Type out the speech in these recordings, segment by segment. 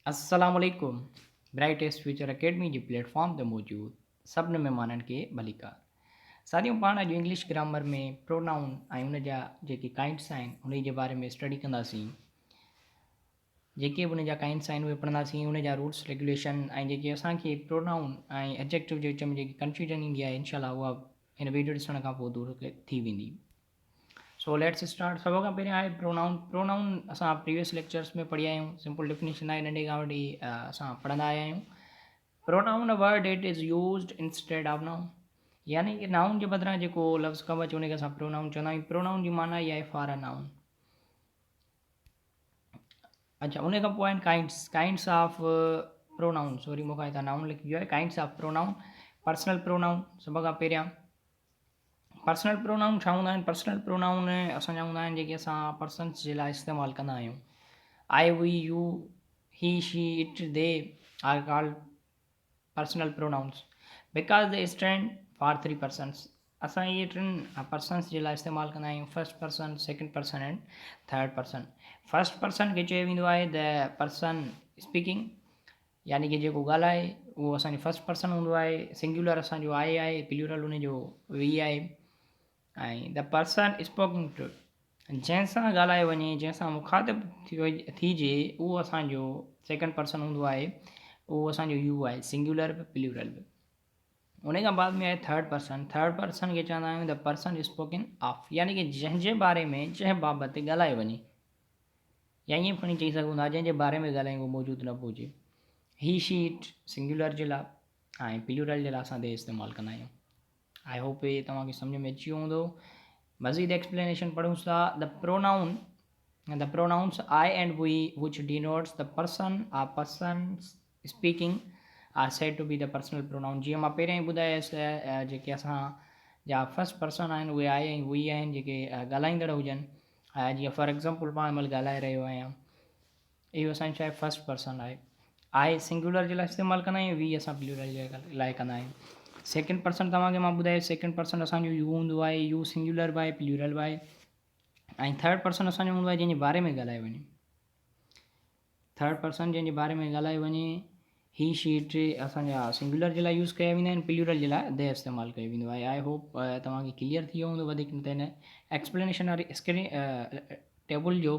अस्सलाम वालेकुम। Brightest future academy जे platform ते मौजूदु सभिनी महिमाननि खे भलीकार। साथियों, पाण अॼु इंग्लिश ग्रामर में प्रोनाउन ऐं उन जा जेके काइंड्स आहिनि उन जे बारे में स्टडी कंदासीं। जेके बि उन जा काइंड्स आहिनि उहे पढ़ंदासीं, उन जा रूल्स रेगुलेशन ऐं जेके असांखे प्रोनाउन ऐं एडजेक्टिव जे विच में जेकी कन्फ्यूजन ईंदी आहे, इनशाला उहा हिन वीडियो ॾिसण खां पोइ दूर थी वेंदी। So let's start. सभ खां पहिरियों आहे प्रोनाउन। प्रोनाउन असां प्रीवियस लेक्चर्स में पढ़ी आया आहियूं। सिंपल डेफिनेशन आहे, नंढे खां वठी असां पढ़ंदा आया आहियूं। Pronoun a word it is used instead of noun, यानी कि नाउन जे बदिरां जेको लफ़्ज़ कमु अचे उनखे असां प्रोनाउन चवंदा आहियूं। प्रोनाउन जी माना इहा आहे फॉर अ नाउन। अच्छा, उन खां पोइ आहिनि काइंड्स ऑफ प्रोनाउन। सॉरी, मूंखां हितां नाउन लिखी वियो आहे। Kinds of pronoun. Personal pronoun सभ खां पहिरियां। पर्सनल प्रोनाउन छा हूंदा आहिनि? पर्सनल प्रोनाउन असांजा हूंदा आहिनि जेके असां पर्सन्स जे लाइ इस्तेमालु कंदा आहियूं। आई, वी, यू, ही, she, it, they are called personal pronouns because they stand for three persons. असां इहे टिनि पर्सन्स जे लाइ इस्तेमालु कंदा आहियूं, first person, second person and third person. First person खे चयो वेंदो आहे द पर्सन स्पीकिंग, यानी कि जेको ॻाल्हाए उहो असांजो फर्स्ट पर्सन हूंदो आहे। सिंगुलर असांजो आहे, प्लूरल उनजो वी आहे। ऐं द पर्सन स्पोकन टू, जंहिंसां ॻाल्हाए वञे, जंहिंसां मुखातिब थिजे, उहो असांजो सेकेंड पर्सन हूंदो आहे। उहो असांजो यू आहे, सिंगुलर बि प्लूरल बि। उन खां बाद में आहे थर्ड पर्सन। थर्ड पर्सन खे चवंदा आहियूं द पर्सन स्पोकन ऑफ, यानी कि जंहिंजे बारे में, जंहिं बाबति ॻाल्हाए वञे, या ईअं खणी चई सघूं था जंहिंजे बारे में ॻाल्हायूं उहो मौजूदु न हुजे। ही, शी, इट सिंगुलर जे लाइ ऐं प्लूरल जे लाइ असां दे इस्तेमालु कंदा आहियूं। आई होप ये तव्हांखे सम्झ में अची वियो हूंदो। मज़ीद एक्सप्लेनेशन पढ़ूं था। The pronouns I and we which denotes the person or persons speaking are said to be the personal pronoun. जीअं मां पहिरियों ई ॿुधायसि, जेके असां जा फर्स्ट पर्सन आहिनि उहे आई ऐं वी आहिनि, जेके ॻाल्हाईंदड़ हुजनि। जीअं फॉर एग्ज़ाम्पल पाण महिल ॻाल्हाए रहियो आहियां, इहो असांजो छा आहे, फर्स्ट पर्सन आहे। आई सिंगुलर जे लाइ इस्तेमालु कंदा आहियूं, वी असां प्लूरल जे लाइ कंदा आहियूं। सेकेंड पर्सन तव्हांखे मां ॿुधायो, सेकेंड पर्सन असांजो यू हूंदो आहे, यू सिंगुलर बि आहे, प्लूरल बि आहे। ऐं थर्ड पर्सन असांजो हूंदो आहे जंहिंजे बारे में ॻाल्हाए वञे। थर्ड पर्सन जंहिंजे बारे में ॻाल्हाए वञे, ही, शी, इट असांजा सिंगुलर जे लाइ यूज़ कया वेंदा आहिनि, प्लूरल जे लाइ दे इस्तेमालु कयो वेंदो आहे। आई होप तव्हांखे क्लियर थी वियो हूंदो। वधीक न त एक्सप्लेनेशन वारी स्क्रीन टेबल जो,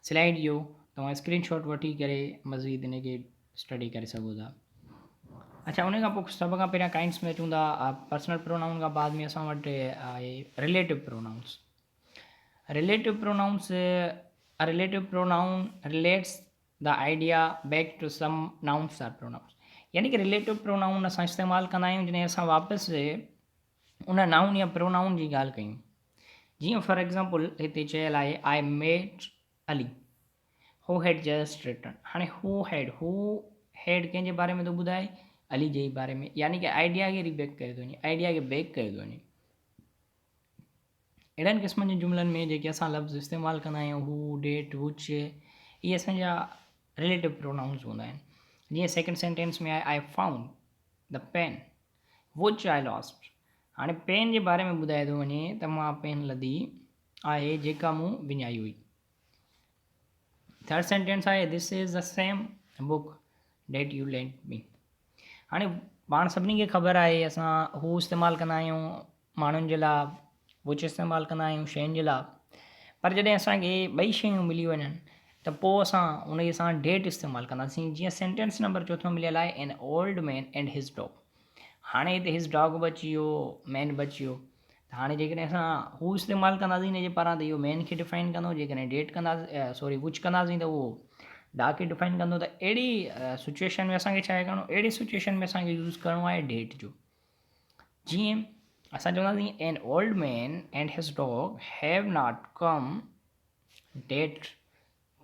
स्लाइड जो तव्हां स्क्रीनशॉट वठी करे मज़ीद इन खे स्टडी करे सघो था। अच्छा, उन खां पोइ सभ खां पहिरियां काइंड्स में अचूं था। पर्सनल प्रोनाउन खां बाद में असां वटि आहे relative pronouns. Relative pronouns, relative pronoun relates the idea back to some nouns or pronouns, यानी कि रिलेटिव प्रोनाउन असां इस्तेमालु कंदा आहियूं जॾहिं असां वापसि उन नाउन या प्रोनाउन जी ॻाल्हि कयूं। जीअं फॉर एग्ज़ाम्पल हिते चयल आहे आई मेट अली हू हैड जस्ट रिटर्न। हाणे हू हैड कंहिंजे बारे में थो ॿुधाए? अली जे बारे में, यानी कि आइडिया खे रिबैक कयो थो वञे, आइडिया खे बैक कयो थो वञे। अहिड़नि क़िस्मनि जे जुमलनि में जेके असां लफ़्ज़ इस्तेमालु कंदा आहियूं, हू, डेट, विच, इहे असांजा रिलेटिव प्रोनाउंस हूंदा आहिनि। जीअं सेकेंड सेंटेंस में आहे आई फाउंड द पेन विच आई लॉस्ट। हाणे पेन जे बारे में ॿुधाए थो वञे त मां पेन लधी आहे जेका मूं विञाई हुई। थर्ड सेंटेंस आहे this is the same book that you lent me. हाणे पाण सभिनी खे ख़बर आहे असां हू इस्तेमालु कंदा आहियूं माण्हुनि जे लाइ, विच इस्तेमालु कंदा आहियूं शयुनि जे लाइ। पर जॾहिं असांखे ॿई शयूं मिली वञनि त पोइ असां उन सां डेट इस्तेमालु कंदासीं। जीअं सेंटेंस नंबर चोथों मिलियल आहे N old man and his dog. हाणे हिते हिज डॉग बि अची वियो, मैन बि अची वियो। त हाणे जेकॾहिं असां हू इस्तेमालु कंदासीं हिन जे पारां त इहो मैन खे डिफाइन कंदो, जेकॾहिं डेट कंदासीं सॉरी विच कंदासीं त उहो डॉग खे डिफाइन कंदो। त अहिड़ी सिचुएशन में असांखे छा आहे करिणो? अहिड़ी सिचुएशन में असांखे यूज़ करिणो आहे डेट जो। जीअं असां चवंदासीं an old man and his dog have not come that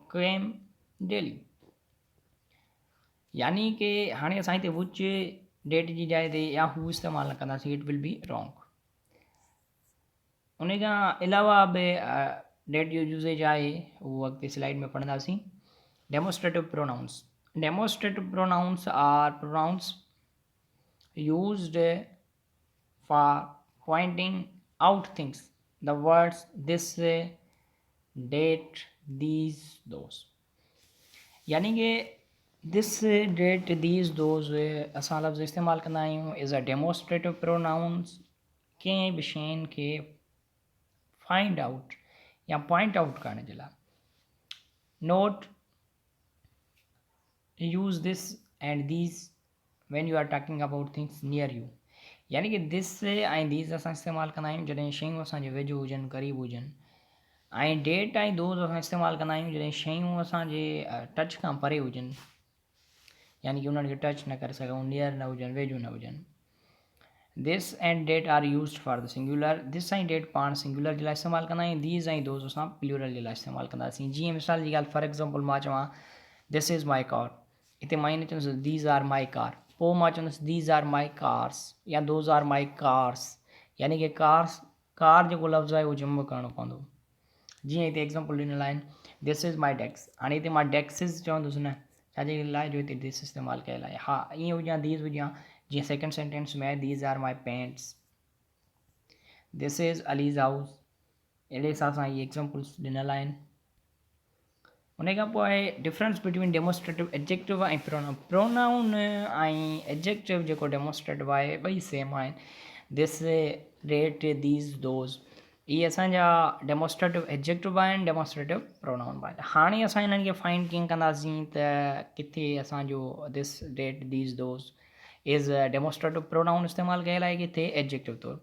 came daily, यानी कि हाणे असां हिते विच डेट जी जाइ ते या हू इस्तेमालु न कंदासीं, इट विल बी रॉन्ग। उन खां अलावा बि डेट जो यूज़ेज आहे, उहो अॻिते स्लाइड में पढ़ंदासीं। Demonstrative pronouns. Demonstrative pronouns are pronouns used for pointing out things, the words this, date, these, those, यानी कि दिस डेट दीज दोज़ असां लफ़्ज़ इस्तेमालु कंदा आहियूं इज़ अ डेमोस्ट्रेटिव प्रोनाउंस कंहिं बि शयुनि खे फाइंड आउट या पॉइंट आउट करण जे लाइ note use this and these when you are talking about things near you यानी कि दिस ऐं दीज़ असां इस्तेमालु कंदा आहियूं जॾहिं शयूं असांजे वेझो हुजनि क़रीब हुजनि ऐं डेट ऐं दोज़ असां इस्तेमालु कंदा आहियूं जॾहिं शयूं असांजे टच खां परे हुजनि यानी कि उन्हनि खे टच न करे सघूं नियर न हुजनि वेझो न हुजनि this and that are use for the singular this ऐं डेट पाण सिंगुलर जे लाइ इस्तेमालु कंदा आहियूं दीज़ ऐं दोज़ असां प्लूरल जे लाइ इस्तेमालु कंदासीं जीअं मिसाल जी ॻाल्हि फॉर एग्ज़ाम्पल मां चवां दिस इज़ माई कार हिते मां ईअं न चवंदुसि दीज़ आर माई कार पोइ मां चवंदुसि दीज़ आर माई कार्स या दोज़ आर माई कार्स यानी कि कार जेको लफ़्ज़ु आहे उहो जम्मू करणो पवंदो जीअं हिते एग्ज़ाम्पल ॾिनल आहिनि दिस इज़ माई डेक्स हाणे हिते मां डेक्सिस चवंदुसि न छाजे लाइ जो हिते दिस इस्तेमालु कयल आहे हा ईअं हुजां दीज़ हुजां जीअं सेकेंड सेंटेंस में आहे these are my paints this is Ali's house अहिड़े हिसाब सां इहे एग्ज़ाम्पल्स ॾिनल आहिनि उन खां पोइ आहे डिफरेंस बिटवीन डेमोस्ट्रेटिव एडजेक्टिव ऐं प्रोनाउन ऐं एडजेक्टिव जेको डेमोस्ट्रेटिव आहे ॿई सेम आहिनि दिस डेट दीज़ दोज़ इहे असांजा डेमोस्ट्रेटिव एडजेक्टिव आहिनि डेमोस्ट्रेटिव प्रोनाउन बि आहिनि हाणे असां हिननि खे फाइंड कीअं कंदासीं त किथे असांजो this that these those is demonstrative pronoun इस्तेमालु कयल आहे किथे एडजेक्टिव तौरु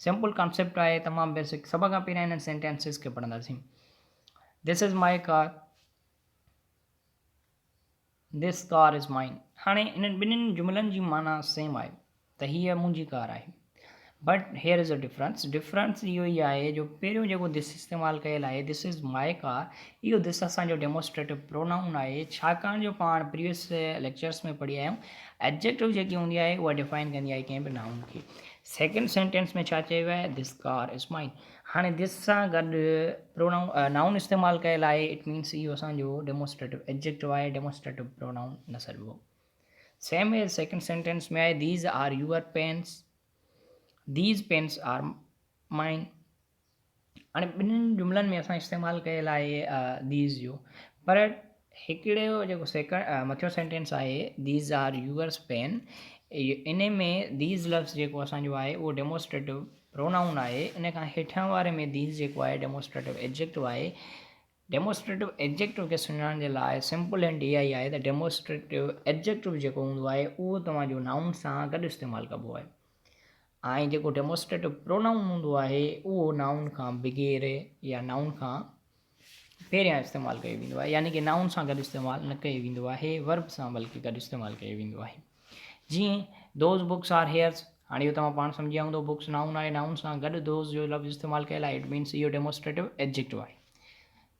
सिंपल कॉन्सेप्ट आहे तमामु बेसिक सभ खां पहिरियां हिननि सेंटेंसिस खे पढ़ंदासीं this is my car this car is माइन हाणे इन्हनि ॿिन्हिनि जुमिलनि जी माना सेम आहे त हीअ मुंहिंजी कार आहे but here is a difference इहो ई आहे जो पहिरियों जेको दिस इस्तेमालु कयल आहे दिस इज़ माई कार इहो दिस असांजो डेमोस्ट्रेटिव प्रोनाउन आहे छाकाणि जो पाण प्रीवियस लेक्चर्स में पढ़ी आहियूं एडजेक्टिव जेकी हूंदी आहे उहा डिफाइन कंदी आहे कंहिं बि नाउन खे सेकेंड सेंटेंस में छा चयो आहे दिस कार इज़ माइन हाणे दिस सां गॾु प्रोनाउन नाउन इस्तेमालु कयल आहे इट मीन्स इहो असांजो डेमोस्ट्रेटिव एडजेक्टिव आहे डेमोस्ट्रेटिव प्रोनाउन न सॾिबो सेम एज सेकेंड सेंटेंस में आहे these are your pens these pens are mine हाणे ॿिन्हिनि जुमिलनि में असां इस्तेमालु कयल आहे दीज़ जो पर हिकिड़े जेको मथियों सेंटेंस आहे दीज़ आर यूअर्स पेन इन में दीज़ लफ़्ज़ जेको असांजो आहे उहो डेमोस्ट्रेटिव प्रोनाउन आहे इन खां हेठियां वारे में दीज़ जेको आहे डेमोस्ट्रेटिव एडजेक्टिव आहे डेमोस्ट्रेटिव एडजेक्टिव खे सुञाणण जे लाइ सिंपल एंड इहा ई आहे त डेमोस्ट्रेटिव एडजेक्टिव जेको हूंदो आहे उहो तव्हांजो नाउन सां गॾु इस्तेमालु कबो आहे ऐं जेको डेमोस्ट्रेटिव प्रोनाउन हूंदो आहे उहो नाउन खां बग़ैर या नाउन खां पहिरियां इस्तेमालु कयो वेंदो आहे यानी कि नाउन सां गॾु इस्तेमालु न कयो वेंदो आहे वर्ब सां बल्कि गॾु इस्तेमालु कयो वेंदो आहे जीअं दोज़ बुक्स आर हेयर्स हाणे इहो तव्हां पाण सम्झी हूंदो बुक्स नाउन आहे नाउन सां गॾु दोज़ जो लफ़्ज़ इस्तेमालु कयल आहे इट मीन्स इहो डेमोस्ट्रेटिव एडजेक्टिव आहे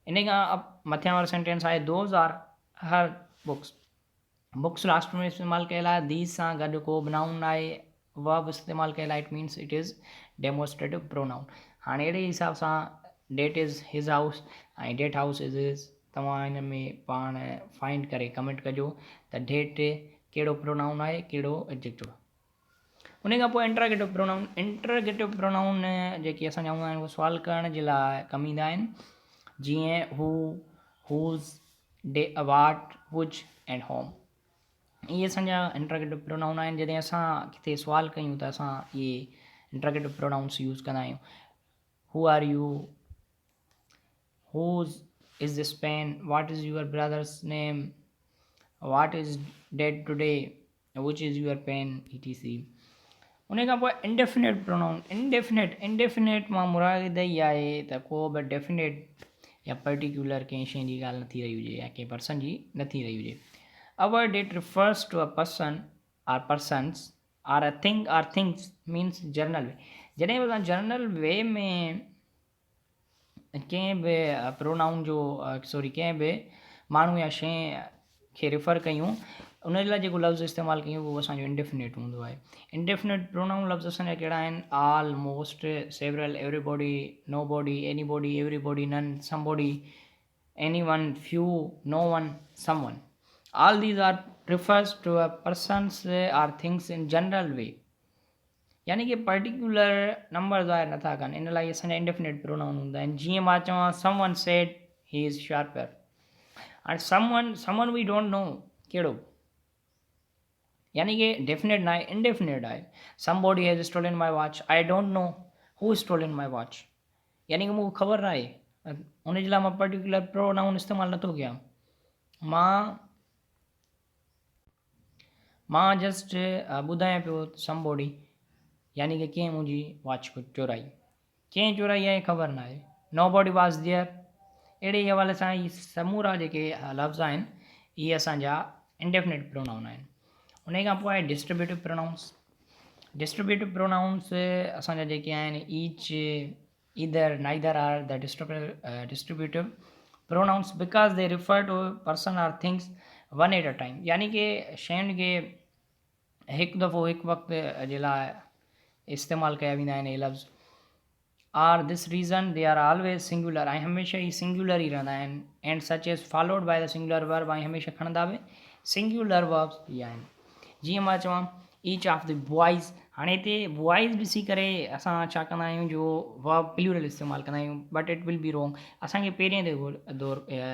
इन खां मथियां वारो सेंटेंस आहे those are her books last में इस्तेमालु कयल आहे दीज़ सां गॾु को बि नाउन आहे वर्ब इस्तेमालु कयल आहे it means it is demonstrative pronoun हाणे अहिड़े हिसाब सां डेट इज़ हिज हाउस ऐं डेट हाउस इज़ तव्हां हिन में पाण फाइंड करे कमेंट कजो त डेट कहिड़ो प्रोनाउन आहे कहिड़ो एडजेक्टिव उन खां पोइ इंटरगेटिव प्रोनाउन जेके असां चवंदा आहियूं उहे सुवाल करण जे लाइ कमु ईंदा आहिनि जीअं who whose day what which and whom इहे असांजा इंटरगेटिव प्रोनाउन आहिनि जॾहिं असां किथे सुवाल कयूं त असां इहे इंटरगेटिव प्रोनाउन्स यूज़ कंदा आहियूं who are you whose is this pen what is your brother's name what is date today which is your pen etc उन खां पोइ इंडेफिनेट प्रोनाउन इंडेफिनेट मां मुराद ई आहे त को बि डेफिनेट या पर्टिकुलर कंहिं शइ जी ॻाल्हि न थी रही हुजे या कंहिं पर्सन जी न थी रही हुजे A word it refers to a person or persons or a thing or things means general way जॾहिं बि असां जनरल वे में कंहिं बि प्रोनाउन जो कंहिं बि माण्हू या शइ खे रिफ़र कयूं उन जे लाइ जेको लफ़्ज़ इस्तेमालु कयूं उहो असांजो इंडेफिनेट हूंदो आहे इंडेफिनेट प्रोनाउन लफ़्ज़ असांजा कहिड़ा आहिनि all most several everybody nobody anybody everybody none somebody anyone few no one someone all these are refers to a persons or things in general way यानी कि particular number ज़ाहिर नथा कनि इन लाइ असांजा indefinite pronoun हूंदा आहिनि जीअं मां चवां someone said he is sharper हाणे समवन वी डोंट नो कहिड़ो यानी कि डेफिनेट ना आहे इनडेफिनेट आहे somebody has stolen my watch I don't know who stolen my watch यानी कि मूंखे ख़बर न आहे उन जे लाइ मां पर्टिकुलर प्रोनाउन इस्तेमालु नथो कयां मां जस्ट ॿुधायां पियो समबॉडी यानी कि कंहिं मुंहिंजी वॉच को चोराई कंहिं चोराई आहे ख़बर न आहे नो बॉडी वॉज देयर अहिड़े ई हवाले सां ई समूरा जेके लफ़्ज़ आहिनि इहे असांजा इंडेफिनिट प्रोनाउन आहिनि उन खां पोइ आहे डिस्ट्रीब्यूटिव प्रोनाउंस डिस्ट्रीब्यूटिव प्रोनाउंस असांजा जेके आहिनि each either neither are the distributive pronouns because they refer to person or things one at a time यानी कि शयुनि खे हिकु दफ़ो हिकु वक़्त जे लाइ इस्तेमालु कया वेंदा आहिनि इहे लफ़्ज़ are this reason they are always singular ऐं हमेशह ई सिंगुलर ई रहंदा आहिनि and such is followed by the singular verb ऐं हमेशह खणंदा बि सिंगुलर वर्ब्स ई आहिनि जीअं मां चवां ईच ऑफ द बॉइज़ हाणे हिते बॉइज़ ॾिसी करे असां छा कंदा आहियूं जो वर्ब प्लूरल इस्तेमालु कंदा आहियूं but it will be wrong असांखे पहिरें ते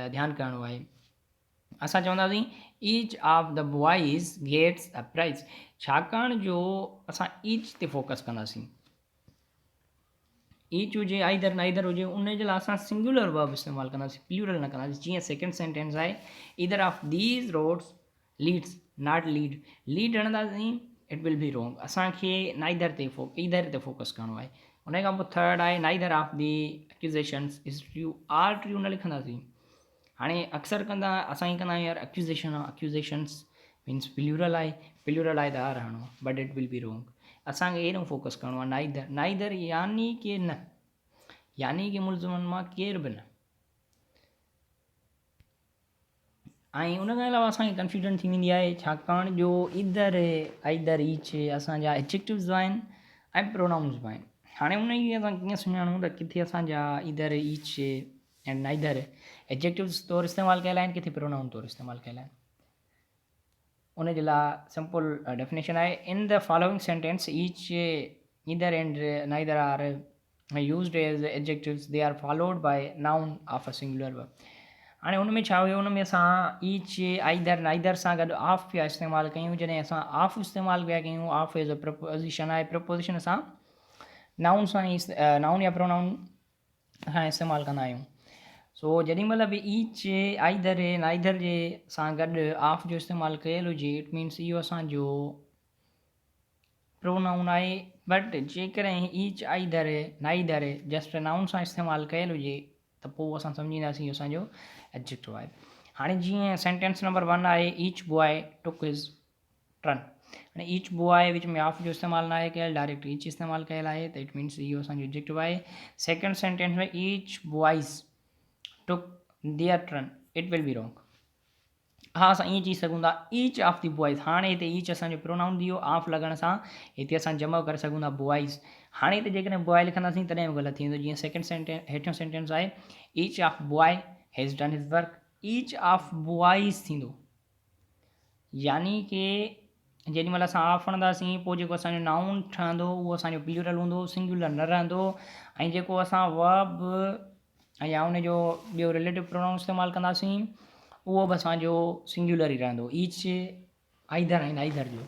ध्यानु करिणो आहे असां चवंदासीं each of the boys gets a prize छाकाणि जो असां ईच ते फोकस कंदासीं ईच हुजे आइदर नाइदर हुजे उन जे लाइ असां सिंगुलर वर्ब इस्तेमालु कंदासीं प्लूरल न कंदासीं जीअं सेकेंड सेंटेंस आहे either of these roads leads not lead हणंदासीं इट विल बी रॉन्ग असांखे नाइदर ते ईदर ते फोकस करिणो आहे उन खां पोइ थर्ड आहे neither of the accusations is true are true न लिखंदासीं हाणे अक्सर कंदा असां ई कंदा आहियूं यार एक्यूज़ेशन्स मीन्स प्लूरल आहे त आर हणो but it will be wrong असांखे एॾो फोकस करिणो आहे नाइदर यानी कि न यानी कि मुल्ज़िमनि मां केर बि न ऐं उन खां अलावा असांखे कंफ्यूजन थी वेंदी आहे छाकाणि जो आइदर ईच असांजा एडजेक्टिव्स आहिनि ऐं प्रोनाउन्स बि आहिनि हाणे उन खे असां कीअं सुञाणूं त किथे असांजा either each and neither adjectives तौरु इस्तेमालु कयल आहिनि किथे प्रोनाउन तौरु इस्तेमालु कयल आहिनि उन जे लाइ सिंपल डेफिनेशन आहे in the following sentence each either and neither are used as adjectives they are followed by noun of a singular verb हाणे उन में छा हुयो उन में असां ईच आइदर नाइदर सां गॾु ऑफ पिया इस्तेमालु कयूं जॾहिं असां ऑफ इस्तेमालु पिया कयूं ऑफ एज़ अ प्रपोज़िशन आहे प्रपोज़िशन असां नाउन सां ई नाउन या प्रोनाउन सां इस्तेमालु कंदा आहियूं सो जेॾी महिल बि ईच आइदर नाइदर जे सां गॾु ऑफ जो इस्तेमालु कयल हुजे इट मीन्स इहो असांजो प्रोनाउन आहे बट जेकॾहिं each either neither just noun सां इस्तेमालु कयल हुजे त पोइ असां सम्झींदासीं इहो असांजो एडजेक्टिव आहे हाणे जीअं सेंटेंस नंबर 1 आहे each boy took his turn हाणे ईच बॉय विच में ऑफ जो इस्तेमालु न आहे कयल डायरेक्ट ईच इस्तेमालु कयल आहे त इट मीन्स इहो असांजो एडजेक्टिव आहे सेकेंड सेंटेंस में ईच बॉइज़ टुक there turn it will be wrong हा असां ईअं चई सघूं था ईच ऑफ दी बॉइज़ हाणे हिते ईच असांजो प्रोनाउन ॾियो ऑफ लॻण सां हिते असां जमा करे सघूं था बॉइज़ हाणे हिते जेकॾहिं बॉय लिखंदासीं तॾहिं बि ग़लति थी वेंदो जीअं सेकेंड सेंटेंस हेठियों सेंटेंस आहे each of boy has done हिज वर्क ईच ऑफ बॉइज़ थींदो यानी कि जेॾी महिल असां ऑफ हणंदासीं पोइ जेको असांजो नाउन ठहंदो उहो असांजो प्लूरल हूंदो सिंगुलर न रहंदो ऐं जेको असां वर्ब या उनजो ॿियो रिलेटिव प्रोनाउन इस्तेमालु कंदासीं उहो बि असांजो सिंगुलर ई रहंदो ईच आइदर ऐं नाइदर जो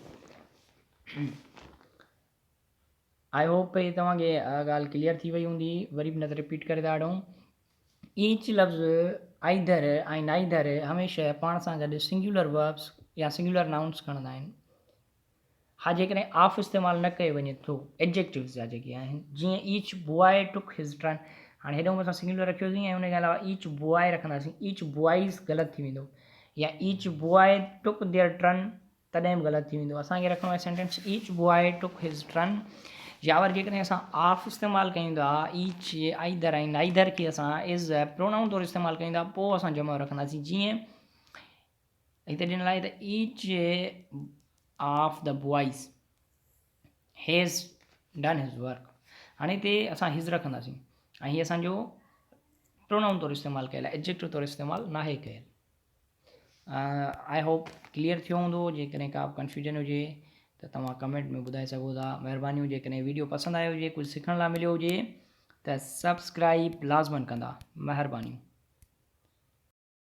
आई होप तव्हांखे ॻाल्हि क्लियर थी वई हूंदी वरी बि न त रिपीट करे था ॾियूं ईच लफ़्ज़ आइदर ऐं नाइदर हमेशह पाण सां गॾु सिंगुलर वर्ब्स या सिंगुलर नाउन्स खणंदा आहिनि हा जेकॾहिं ऑफ इस्तेमालु न कयो वञे थो एडजेक्टिव्स जा जेके आहिनि जीअं each boy took his turn हाणे हेॾो असां सिंगुलर रखियोसीं ऐं उनखे अलावा ईच बॉय रखंदासीं ईच बॉइज़ ग़लति थी वेंदो या ईच बॉय टुक देयर टर्न तॾहिं बि ग़लति थी वेंदो असांखे रखिणो आहे sentence each boy took his turn या वरी जेकॾहिं असां ऑफ इस्तेमालु कयूं था ईच आइदर ऐं नाइदर खे असां एज़ प्रोनाउन तौरु इस्तेमालु कयूं था पोइ असां जमा रखंदासीं जीअं हिते ॾिनल आहे त each of the boys has done हिज वर्क हाणे हिते असां हिज़ रखंदासीं ऐं हीअ असांजो प्रोनाउन तौरु इस्तेमालु कयल आहे एडजेक्टिव तौरु इस्तेमालु न आहे कयल आई होप क्लियर थियो हूंदो जेकॾहिं का कंफ्यूजन हुजे त तव्हां कमेंट में ॿुधाए सघो था महिरबानी हुजे जेकॾहिं वीडियो पसंदि आयो हुजे कुझु सिखण लाइ मिलियो हुजे त सब्सक्राइब लाज़मन कंदा महिरबानी